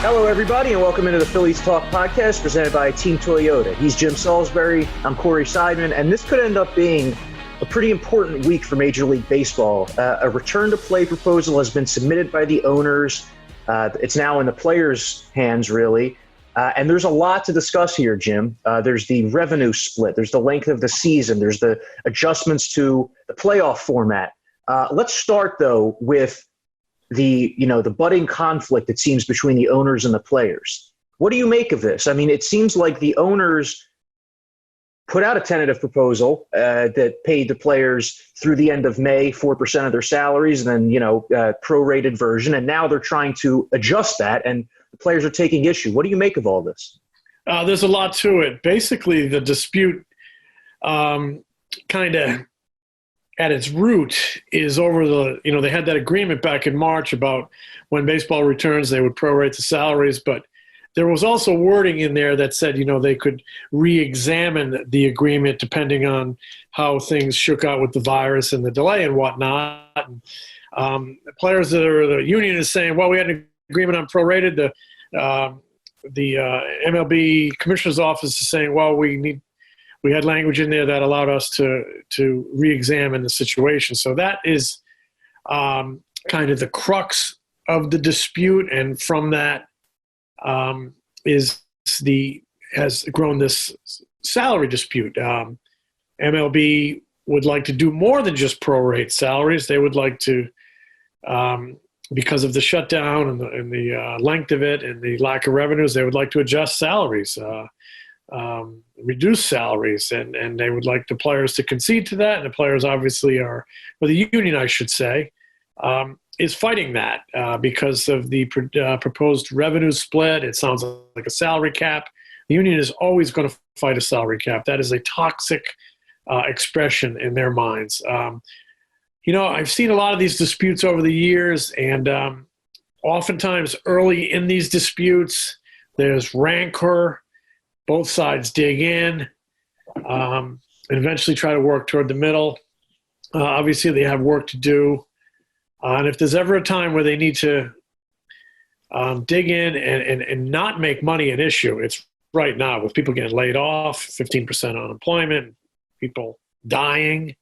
Hello, everybody, and welcome into the Phillies Talk podcast presented by Team Toyota. He's Jim Salisbury. I'm Corey Seidman, and this could end up being a pretty important week for Major League Baseball. A return-to-play proposal has been submitted by the owners. It's now in the players' hands, really. And there's a lot to discuss here, Jim. There's the revenue split. There's the length of the season. There's the adjustments to the playoff format. Let's start, though, with the budding conflict, it seems, between the owners and the players. What do you make of this? I mean, it seems like the owners put out a tentative proposal that paid the players through the end of May 4% of their salaries, and then, prorated version. And now they're trying to adjust that, and the players are taking issue. What do you make of all this? There's a lot to it. Basically, the dispute kind of at its root is over they had that agreement back in March about when baseball returns, they would prorate the salaries. But there was also wording in there that said, they could re-examine the agreement depending on how things shook out with the virus and the delay and whatnot. And, players that are the union is saying, well, we had an agreement on prorated. The MLB commissioner's office is saying, well, we had language in there that allowed us to re-examine the situation. So that is kind of the crux of the dispute, and from that has grown this salary dispute. MLB would like to do more than just prorate salaries. They would like to, because of the shutdown and the length of it and the lack of revenues, they would like to adjust salaries. Reduce salaries, and they would like the players to concede to that, and the players obviously the union, I should say, is fighting that because of the proposed revenue split. It sounds like a salary cap. The union is always going to fight a salary cap. That is a toxic expression in their minds. I've seen a lot of these disputes over the years, and oftentimes early in these disputes, there's rancor. Both sides dig in and eventually try to work toward the middle. Obviously, they have work to do. And if there's ever a time where they need to dig in and not make money an issue, it's right now with people getting laid off, 15% unemployment, people dying,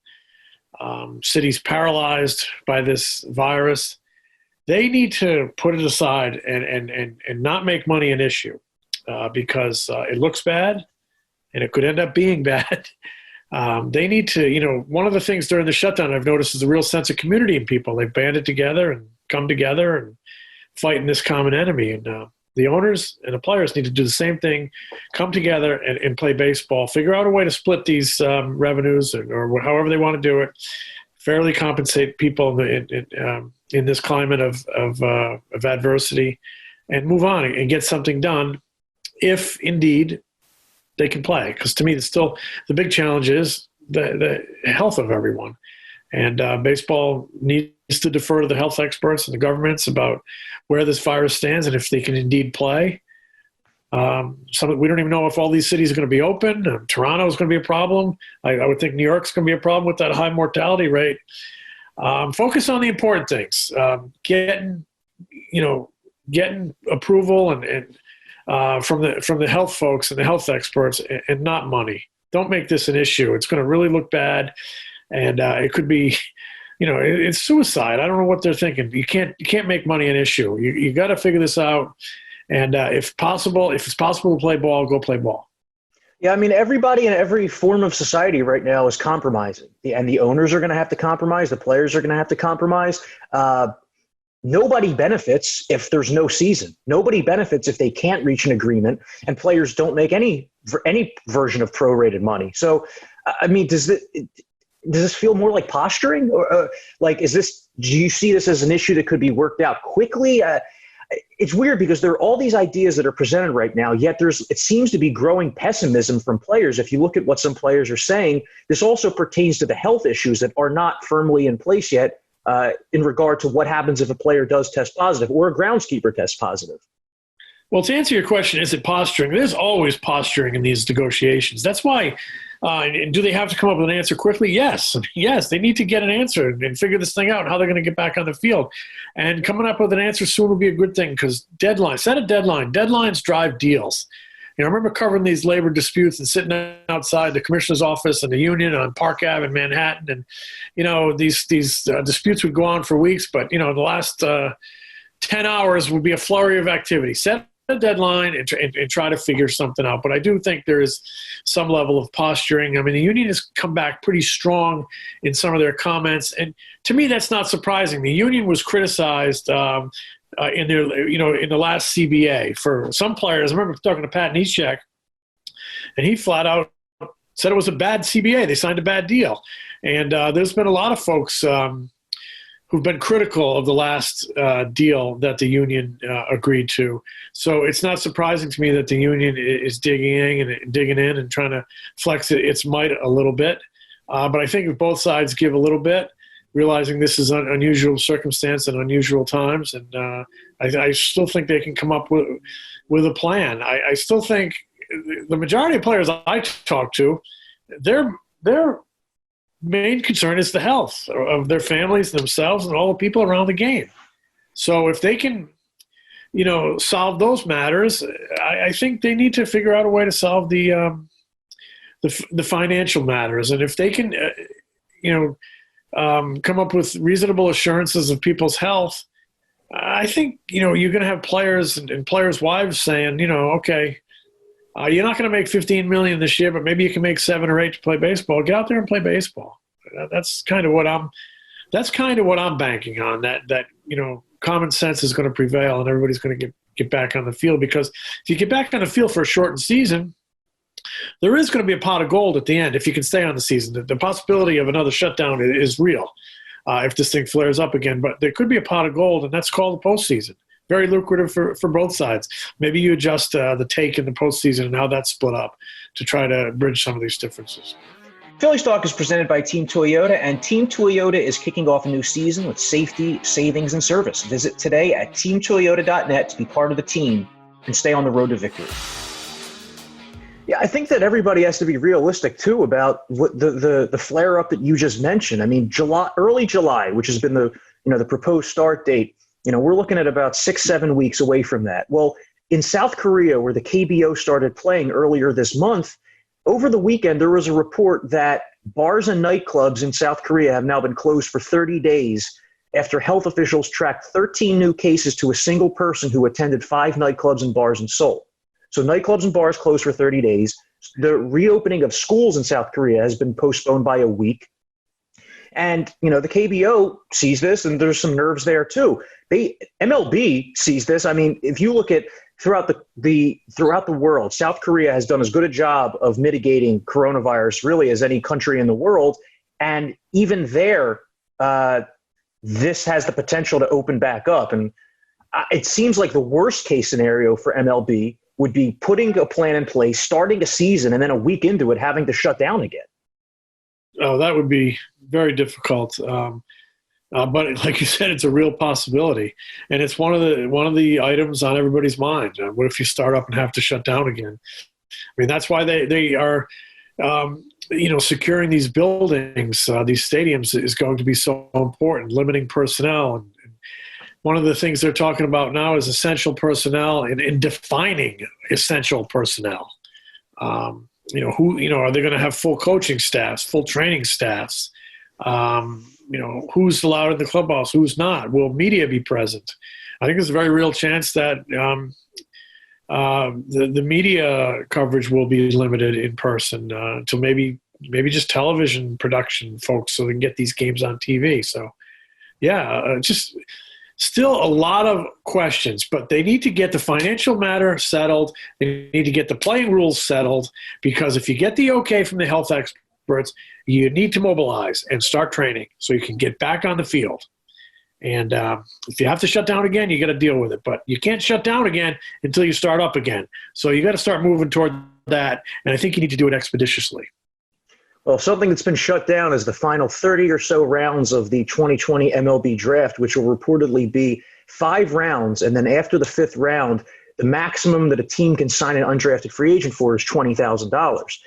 cities paralyzed by this virus. They need to put it aside and not make money an issue. Because it looks bad and it could end up being bad. They need to, one of the things during the shutdown I've noticed is a real sense of community in people. They've banded together and come together and fighting this common enemy. And the owners and the players need to do the same thing, come together and play baseball, figure out a way to split these revenues or however they want to do it, fairly compensate people in this climate of adversity, and move on and get something done. If indeed they can play, because to me, it's still the big challenge is the health of everyone, and baseball needs to defer to the health experts and the governments about where this virus stands and if they can indeed play. We don't even know if all these cities are going to be open. Toronto is going to be a problem. I would think New York's going to be a problem with that high mortality rate. Focus on the important things. Getting approval and from the health folks and the health experts, and not money. Don't make this an issue. It's going to really look bad, and it could be, it's suicide. I don't know what they're thinking. You can't make money an issue. You got to figure this out, and if it's possible to play ball, go play ball. Yeah, I mean, everybody in every form of society right now is compromising, and the owners are going to have to compromise. The players are going to have to compromise. Nobody benefits if there's no season. Nobody benefits if they can't reach an agreement and players don't make any version of prorated money. So, I mean, does this feel more like posturing, or do you see this as an issue that could be worked out quickly? It's weird because there are all these ideas that are presented right now, yet it seems to be growing pessimism from players. If you look at what some players are saying, this also pertains to the health issues that are not firmly in place yet. In regard to what happens if a player does test positive or a groundskeeper tests positive. Well, to answer your question, is it posturing? There's always posturing in these negotiations. That's why And do they have to come up with an answer quickly? Yes. Yes, they need to get an answer and figure this thing out and how they're going to get back on the field. And coming up with an answer soon will be a good thing because set a deadline. Deadlines drive deals. I remember covering these labor disputes and sitting outside the commissioner's office and the union on Park Ave in Manhattan. And, these disputes would go on for weeks, but, the last 10 hours would be a flurry of activity. Set a deadline and try to figure something out. But I do think there is some level of posturing. I mean, the union has come back pretty strong in some of their comments. And to me, that's not surprising. The union was criticized in the last CBA for some players. I remember talking to Pat Nieschek, and he flat out said it was a bad CBA. They signed a bad deal. And there's been a lot of folks who've been critical of the last deal that the union agreed to. So it's not surprising to me that the union is digging in and trying to flex its might a little bit. But I think if both sides give a little bit, realizing this is an unusual circumstance and unusual times, and I still think they can come up with a plan. I still think the majority of players I talk to, their main concern is the health of their families, themselves, and all the people around the game. So if they can, solve those matters, I think they need to figure out a way to solve the financial matters. And if they can, come up with reasonable assurances of people's health, I think, you're going to have players and players' wives saying, okay, you're not going to make $15 million this year, but maybe you can make 7 or 8 to play baseball. Get out there and play baseball. That's kind of what I'm banking on, that common sense is going to prevail and everybody's going to get back on the field, because if you get back on the field for a shortened season, there is going to be a pot of gold at the end if you can stay on the season. The possibility of another shutdown is real if this thing flares up again. But there could be a pot of gold, and that's called the postseason. Very lucrative for both sides. Maybe you adjust the take in the postseason and how that's split up to try to bridge some of these differences. Phillies Talk is presented by Team Toyota, and Team Toyota is kicking off a new season with safety, savings, and service. Visit today at teamtoyota.net to be part of the team and stay on the road to victory. Yeah, I think that everybody has to be realistic too about what the flare up that you just mentioned. I mean, early July, which has been the proposed start date, we're looking at about 6-7 weeks away from that. Well, in South Korea, where the KBO started playing earlier this month, over the weekend there was a report that bars and nightclubs in South Korea have now been closed for 30 days after health officials tracked 13 new cases to a single person who attended 5 nightclubs and bars in Seoul. So nightclubs and bars closed for 30 days. The reopening of schools in South Korea has been postponed by a week. And, the KBO sees this, and there's some nerves there too. MLB sees this. I mean, if you look at throughout the world, South Korea has done as good a job of mitigating coronavirus really as any country in the world. And even there, this has the potential to open back up. And it seems like the worst case scenario for MLB would be putting a plan in place, starting a season, and then a week into it, having to shut down again. Oh, that would be very difficult. But like you said, it's a real possibility, and it's one of the items on everybody's mind. What if you start up and have to shut down again? I mean, that's why they are, securing these buildings, these stadiums is going to be so important. Limiting personnel, and one of the things they're talking about now is essential personnel and defining essential personnel. Are they going to have full coaching staffs, full training staffs? Who's allowed in the clubhouse, who's not? Will media be present? I think there's a very real chance that the media coverage will be limited in person to maybe just television production folks so they can get these games on TV. So, just still a lot of questions, but they need to get the financial matter settled. They need to get the playing rules settled, because if you get the okay from the health experts, you need to mobilize and start training so you can get back on the field. And if you have to shut down again, you got to deal with it. But you can't shut down again until you start up again. So you got to start moving toward that, and I think you need to do it expeditiously. Well, something that's been shut down is the final 30 or so rounds of the 2020 MLB draft, which will reportedly be 5 rounds. And then after the 5th round, the maximum that a team can sign an undrafted free agent for is $20,000.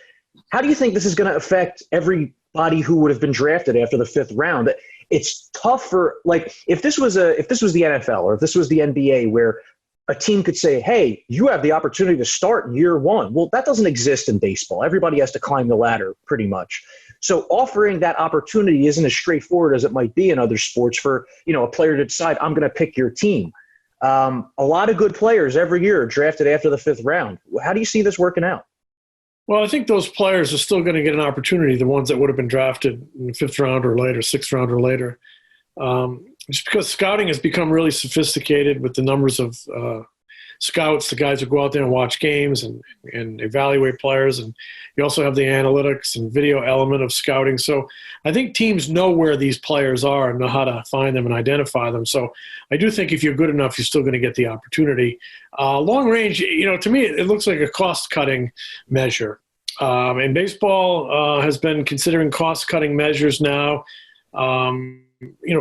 how do you think this is going to affect everybody who would have been drafted after the 5th round? It's tough for, like, if this was the NFL or if this was the NBA, where a team could say, hey, you have the opportunity to start in year 1. Well, that doesn't exist in baseball. Everybody has to climb the ladder pretty much. So offering that opportunity isn't as straightforward as it might be in other sports for, a player to decide, I'm going to pick your team. A lot of good players every year are drafted after the 5th round. How do you see this working out? Well, I think those players are still going to get an opportunity, the ones that would have been drafted in the 5th round or later, 6th round or later. Just because scouting has become really sophisticated with the numbers of scouts, the guys who go out there and watch games and evaluate players. And you also have the analytics and video element of scouting. So I think teams know where these players are and know how to find them and identify them. So I do think if you're good enough, you're still going to get the opportunity. Long range, to me, it looks like a cost-cutting measure. And baseball has been considering cost-cutting measures now.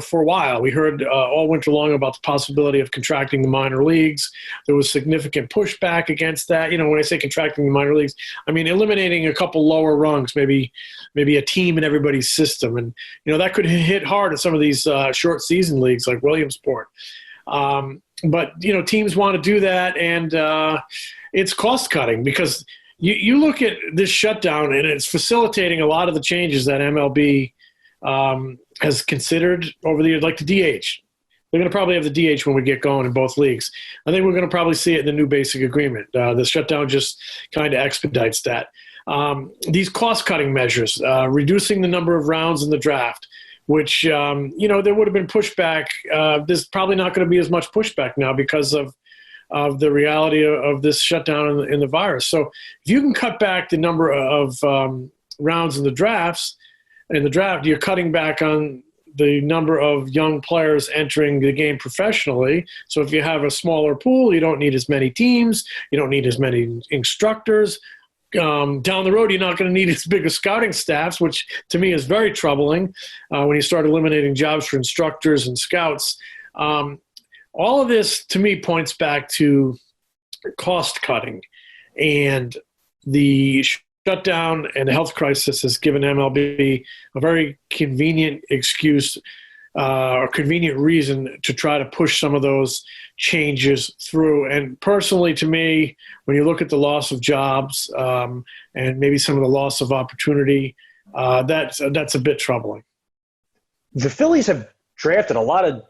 For a while. We heard all winter long about the possibility of contracting the minor leagues. There was significant pushback against that. When I say contracting the minor leagues, I mean eliminating a couple lower rungs, maybe a team in everybody's system. And, that could hit hard at some of these short season leagues like Williamsport. But teams want to do that, and it's cost cutting because you look at this shutdown and it's facilitating a lot of the changes that MLB has considered over the years, like the DH. They're going to probably have the DH when we get going in both leagues. I think we're going to probably see it in the new basic agreement. The shutdown just kind of expedites that. These cost-cutting measures, reducing the number of rounds in the draft, which, there would have been pushback. There's probably not going to be as much pushback now because of the reality of this shutdown in the virus. So if you can cut back the number of rounds in the draft, you're cutting back on the number of young players entering the game professionally. So if you have a smaller pool, you don't need as many teams, you don't need as many instructors. Down the road, you're not going to need as big a scouting staffs, which to me is very troubling when you start eliminating jobs for instructors and scouts. All of this, to me, points back to cost cutting, and the shutdown and the health crisis has given MLB a very convenient excuse or convenient reason to try to push some of those changes through. And personally, to me, when you look at the loss of jobs and maybe some of the loss of opportunity, that's a bit troubling. The Phillies have drafted a lot of,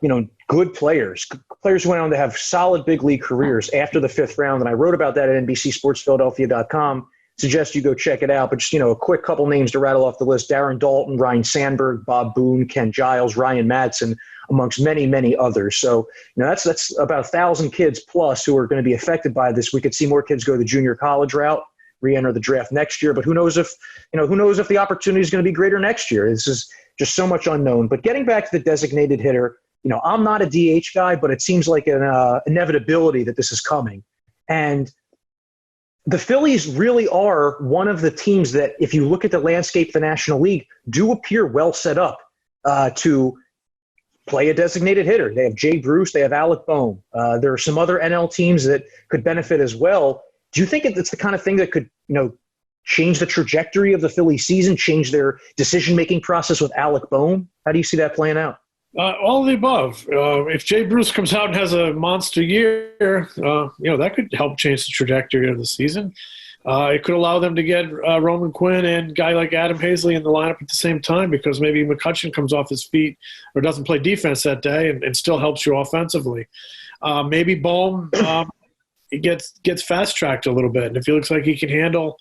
good players who went on to have solid big league careers after the 5th round. And I wrote about that at NBC Sports Philadelphia.com. Suggest you go check it out. But just, a quick couple names to rattle off the list: Darren Dalton, Ryan Sandberg, Bob Boone, Ken Giles, Ryan Madsen, amongst many, many others. So, that's about 1,000 kids plus who are going to be affected by this. We could see more kids go the junior college route, re-enter the draft next year. But who knows if the opportunity is going to be greater next year? This is just so much unknown. But getting back to the designated hitter, I'm not a DH guy, but it seems like an inevitability that this is coming. And the Phillies really are one of the teams that, if you look at the landscape of the National League, do appear well set up to play a designated hitter. They have Jay Bruce. They have Alec Bohm. There are some other NL teams that could benefit as well. Do you think it's the kind of thing that could, change the trajectory of the Phillies season, change their decision-making process with Alec Bohm? How do you see that playing out? All of the above. If Jay Bruce comes out and has a monster year, that could help change the trajectory of the season. It could allow them to get Roman Quinn and a guy like Adam Hazley in the lineup at the same time, because maybe McCutchen comes off his feet or doesn't play defense that day and still helps you offensively. Maybe Bohm gets fast-tracked a little bit, and if he looks like he can handle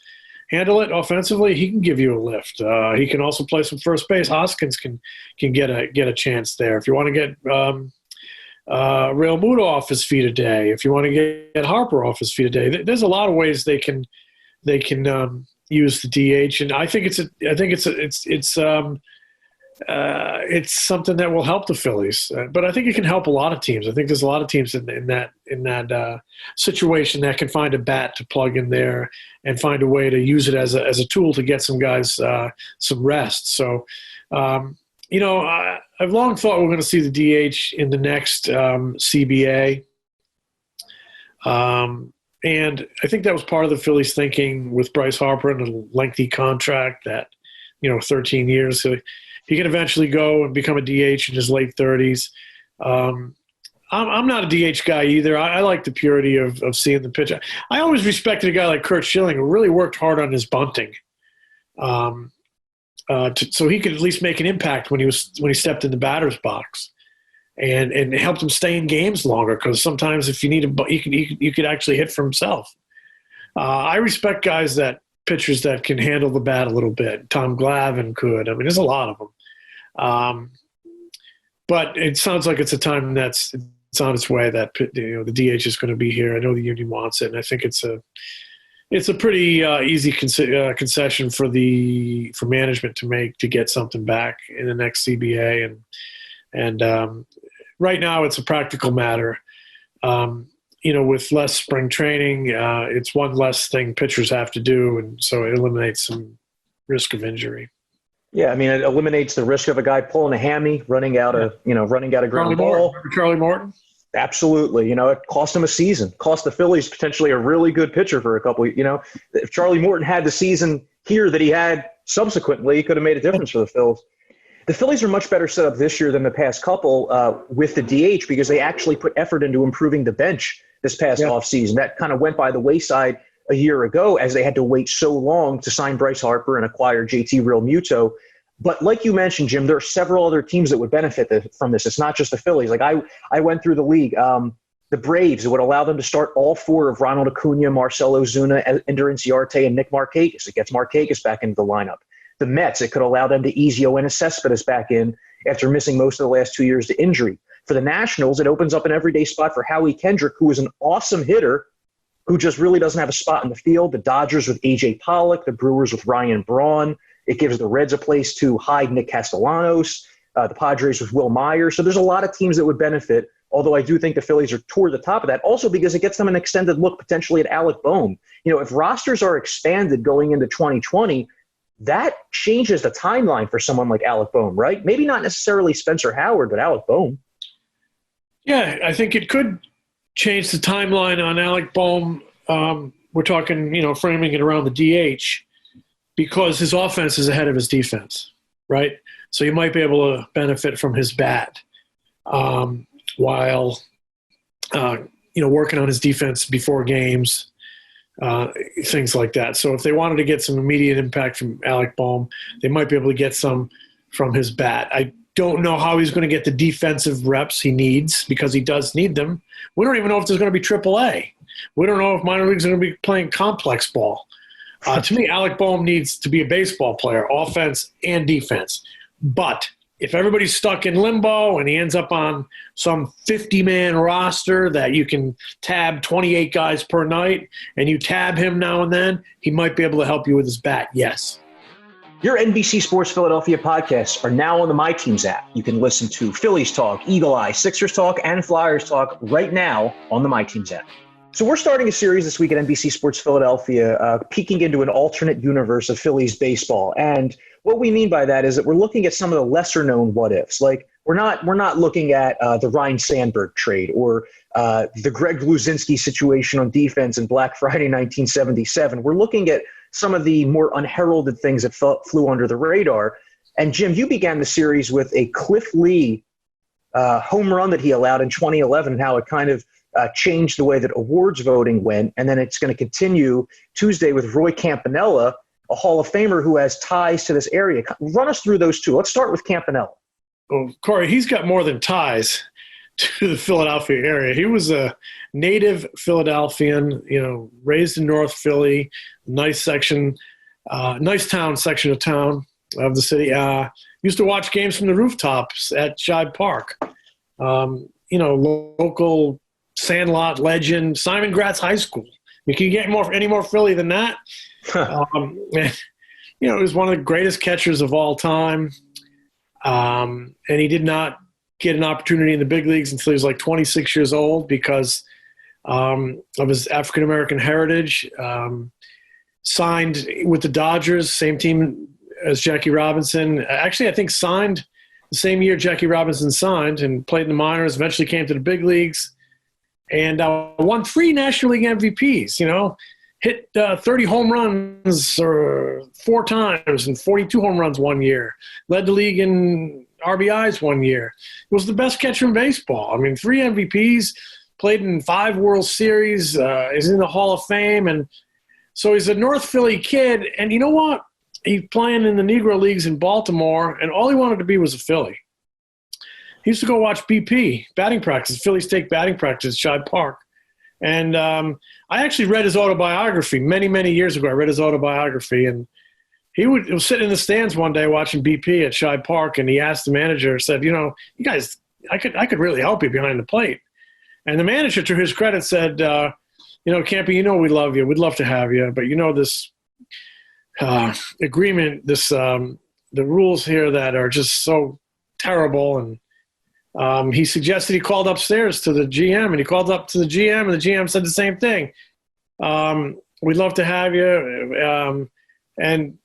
it offensively, he can give you a lift. He can also play some first base. Hoskins can get a chance there. If you want to get Real Muto off his feet a day, if you want to get Harper off his feet a day, there's a lot of ways they can use the DH, and I think it's something that will help the Phillies. But I think it can help a lot of teams. I think there's a lot of teams in that situation that can find a bat to plug in there and find a way to use it as a tool to get some guys some rest. So, I've long thought we're going to see the DH in the next CBA. And I think that was part of the Phillies thinking with Bryce Harper and a lengthy contract that, 13 years. So he can eventually go and become a DH in his late 30s. I'm not a DH guy either. I like the purity of seeing the pitch. I always respected a guy like Curt Schilling who really worked hard on his bunting, so he could at least make an impact when he stepped in the batter's box, and it helped him stay in games longer because sometimes if you need you could actually hit for himself. I respect pitchers that can handle the bat a little bit. Tom Glavine could. I mean, there's a lot of them. But it sounds like it's a time that's on its way that the DH is going to be here. I know the union wants it, and I think it's a pretty easy concession for management to make to get something back in the next CBA. And right now it's a practical matter. With less spring training, it's one less thing pitchers have to do, and so it eliminates some risk of injury. Yeah, I mean, it eliminates the risk of a guy pulling a hammy, running out a ground ball. Charlie Morton? Absolutely. It cost him a season, cost the Phillies potentially a really good pitcher for a couple. If Charlie Morton had the season here that he had subsequently, he could have made a difference for the Phillies. The Phillies are much better set up this year than the past couple with the DH because they actually put effort into improving the bench this past offseason. That kind of went by the wayside a year ago as they had to wait so long to sign Bryce Harper and acquire JT Realmuto. But like you mentioned, Jim, there are several other teams that would benefit from this. It's not just the Phillies. Like I went through the league. The Braves, it would allow them to start all four of Ronald Acuna, Marcell Ozuna, Ender Inciarte, and Nick Markakis. It gets Markakis back into the lineup. The Mets, it could allow them to ease Yoenis Cespedes back in after missing most of the last 2 years to injury. For the Nationals, it opens up an everyday spot for Howie Kendrick, who is an awesome hitter who just really doesn't have a spot in the field. The Dodgers with A.J. Pollock, the Brewers with Ryan Braun. It gives the Reds a place to hide Nick Castellanos, the Padres with Will Myers. So there's a lot of teams that would benefit, although I do think the Phillies are toward the top of that, also because it gets them an extended look potentially at Alec Bohm. If rosters are expanded going into 2020, that changes the timeline for someone like Alec Bohm, right? Maybe not necessarily Spencer Howard, but Alec Bohm. Yeah, I think it could change the timeline on Alec Bohm. We're talking, framing it around the DH because his offense is ahead of his defense, right? So you might be able to benefit from his bat while, working on his defense before games, things like that. So if they wanted to get some immediate impact from Alec Bohm, they might be able to get some from his bat. I don't know how he's going to get the defensive reps he needs because he does need them. We don't even know if there's going to be AAA. We don't know if minor leagues are going to be playing complex ball. To me, Alec Bohm needs to be a baseball player, offense and defense. But if everybody's stuck in limbo and he ends up on some 50-man roster that you can tab 28 guys per night and you tab him now and then, he might be able to help you with his bat, yes. Your NBC Sports Philadelphia podcasts are now on the My Teams app. You can listen to Phillies Talk, Eagle Eye, Sixers Talk, and Flyers Talk right now on the My Teams app. So we're starting a series this week at NBC Sports Philadelphia, peeking into an alternate universe of Phillies baseball. And what we mean by that is that we're looking at some of the lesser-known what-ifs. Like we're not looking at the Ryne Sandberg trade or the Greg Luzinski situation on defense in Black Friday 1977. We're looking at some of the more unheralded things that flew under the radar. And Jim, you began the series with a Cliff Lee home run that he allowed in 2011 and how it kind of changed the way that awards voting went. And then it's going to continue Tuesday with Roy Campanella, a Hall of Famer who has ties to this area. Run us through those two. Let's start with Campanella. Well, Corey, he's got more than ties to the Philadelphia area. He was a native Philadelphian, raised in North Philly, nice section, nice town section of town of the city. Used to watch games from the rooftops at Shibe Park. Local Sandlot legend, Simon Gratz High School. You can get any more Philly than that. He was one of the greatest catchers of all time. And he did not get an opportunity in the big leagues until he was like 26 years old because of his African-American heritage. Signed with the Dodgers, same team as Jackie Robinson. Actually, I think signed the same year Jackie Robinson signed and played in the minors, eventually came to the big leagues. and won 3 National League MVPs, hit 30 home runs 4 times and 42 home runs one year, led the league in RBIs one year. Was the best catcher in baseball. I mean, 3 MVPs, played in 5 World Series, is in the Hall of Fame. And so he's a North Philly kid. And you know what? He's playing in the Negro Leagues in Baltimore, and all he wanted to be was a Philly. He used to go watch BP, batting practice, Phillies take batting practice at Shibe Park. And I actually read his autobiography many, many years ago. I read his autobiography, and he was sitting in the stands one day watching BP at Shibe Park, and he asked the manager, said, you guys, I could really help you behind the plate. And the manager, to his credit, said, Campy, we love you. We'd love to have you. But this agreement, the rules here that are just so terrible. And he suggested he called upstairs to the GM, and he called up to the GM, and the GM said the same thing. We'd love to have you. And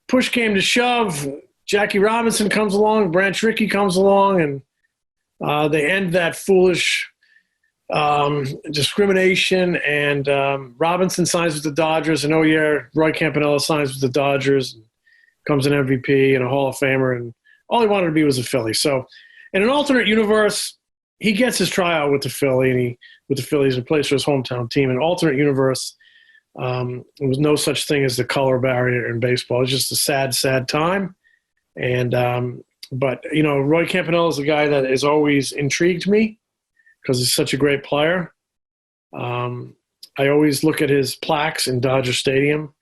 push came to shove. Jackie Robinson comes along, Branch Rickey comes along, and they end that foolish discrimination. And Robinson signs with the Dodgers, and Roy Campanella signs with the Dodgers, and becomes an MVP and a Hall of Famer, and all he wanted to be was a Philly. So in an alternate universe, he gets his tryout with the Phillies and plays for his hometown team. In an alternate universe, there was no such thing as the color barrier in baseball. It's just a sad, sad time. And but Roy Campanella is a guy that has always intrigued me because he's such a great player. I always look at his plaques in Dodger Stadium,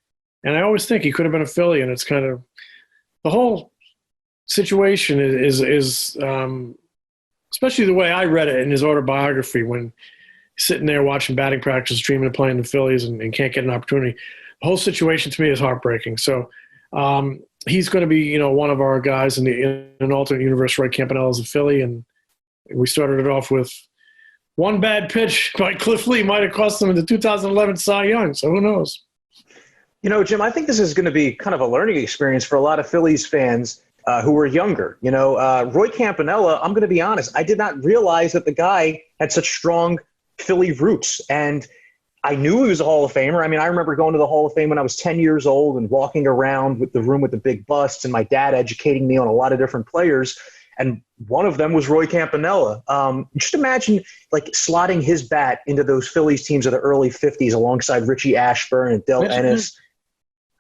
and I always think he could have been a Philly. And it's kind of the whole situation is especially the way I read it in his autobiography, when he's sitting there watching batting practice, dreaming of playing the Phillies, and can't get an opportunity. The whole situation to me is heartbreaking. So he's going to be, one of our guys in an alternate universe. Roy Campanella is a Philly, and we started it off with one bad pitch by Cliff Lee might have cost them the 2011 Cy Young. So who knows? Jim, I think this is going to be kind of a learning experience for a lot of Phillies fans who were younger. Roy Campanella, I'm going to be honest, I did not realize that the guy had such strong Philly roots. And I knew he was a Hall of Famer. I mean, I remember going to the Hall of Fame when I was 10 years old and walking around with the room with the big busts, and my dad educating me on a lot of different players. And one of them was Roy Campanella. Just imagine slotting his bat into those Phillies teams of the early 50s alongside Richie Ashburn and Del Ennis.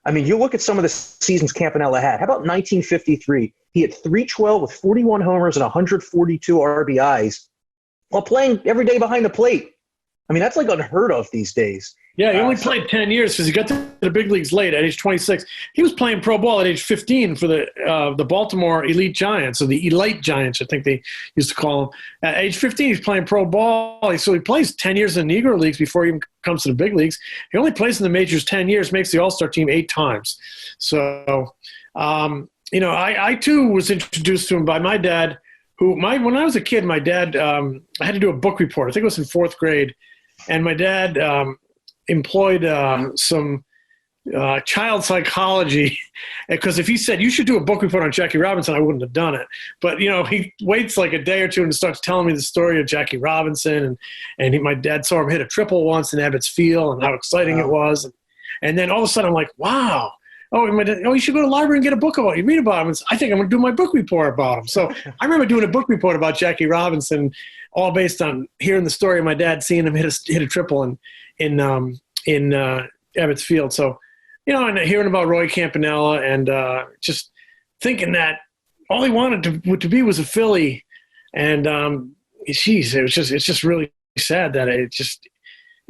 I mean, you look at some of the seasons Campanella had. How about 1953? He had .312 with 41 homers and 142 RBIs while playing every day behind the plate. I mean, that's unheard of these days. Yeah, he only played 10 years because he got to the big leagues late at age 26. He was playing pro ball at age 15 for the Baltimore Elite Giants, or the Elite Giants, I think they used to call them. At age 15, he's playing pro ball. So he plays 10 years in the Negro Leagues before he even comes to the big leagues. He only plays in the majors 10 years, makes the All-Star team 8 times. So, I too was introduced to him by my dad, when I was a kid, my dad, I had to do a book report. I think it was in 4th grade. And my dad employed some child psychology, because if he said, you should do a book report on Jackie Robinson, I wouldn't have done it. But, he waits a day or two and starts telling me the story of Jackie Robinson. And my dad saw him hit a triple once in Ebbets Field and how exciting it was. And then all of a sudden I'm like, wow. You should go to the library and get a book about him. Read about him. I think I'm going to do my book report about him. So I remember doing a book report about Jackie Robinson, all based on hearing the story of my dad seeing him hit a triple in Ebbets Field. So, and hearing about Roy Campanella, and just thinking that all he wanted to be was a Philly. And it's just really sad that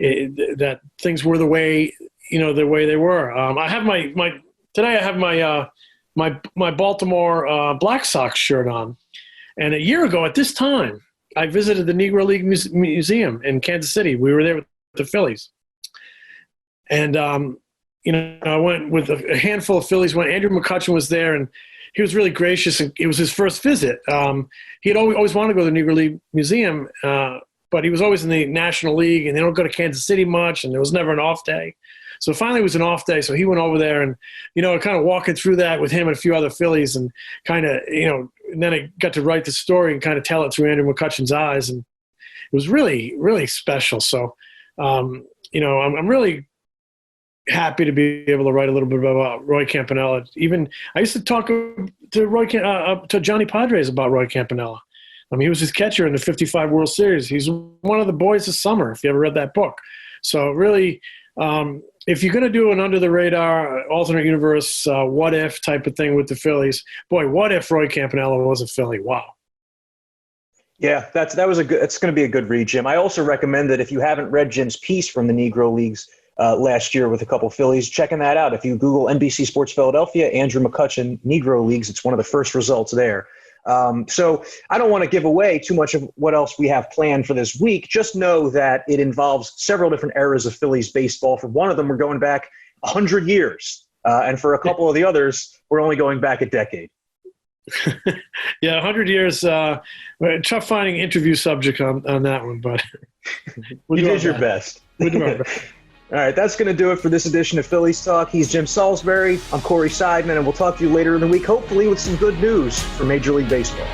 that things were the way they were. I have today I have my Baltimore Black Sox shirt on. And a year ago at this time, I visited the Negro League Museum in Kansas City. We were there with the Phillies. And, I went with a handful of Phillies. Andrew McCutchen was there, and he was really gracious. And it was his first visit. He had always wanted to go to the Negro League Museum, but he was always in the National League, and they don't go to Kansas City much, and there was never an off day. So finally it was an off day, so he went over there, and, kind of walking through that with him and a few other Phillies, and kind of, and then I got to write the story and kind of tell it through Andrew McCutchen's eyes. And was really, really special. So, I'm really happy to be able to write a little bit about Roy Campanella. Even I used to talk to to Johnny Padres about Roy Campanella. I mean, he was his catcher in the '55 World Series. He's one of the boys of summer, if you ever read that book. So really, if you're going to do an under-the-radar, alternate universe, what-if type of thing with the Phillies, boy, what if Roy Campanella was a Philly? Wow. Yeah, that's going to be a good read, Jim. I also recommend that if you haven't read Jim's piece from the Negro Leagues last year with a couple Phillies, checking that out. If you Google NBC Sports Philadelphia, Andrew McCutchen, Negro Leagues, it's one of the first results there. So I don't want to give away too much of what else we have planned for this week. Just know that it involves several different eras of Phillies baseball. For one of them, we're going back 100 years. And for a couple of the others, we're only going back a decade. Yeah, 100 years. Tough finding interview subject on that one, but you did your best. We'll do our best. All right, that's going to do it for this edition of Phillies Talk. He's Jim Salisbury. I'm Corey Seidman, and we'll talk to you later in the week, hopefully with some good news for Major League Baseball.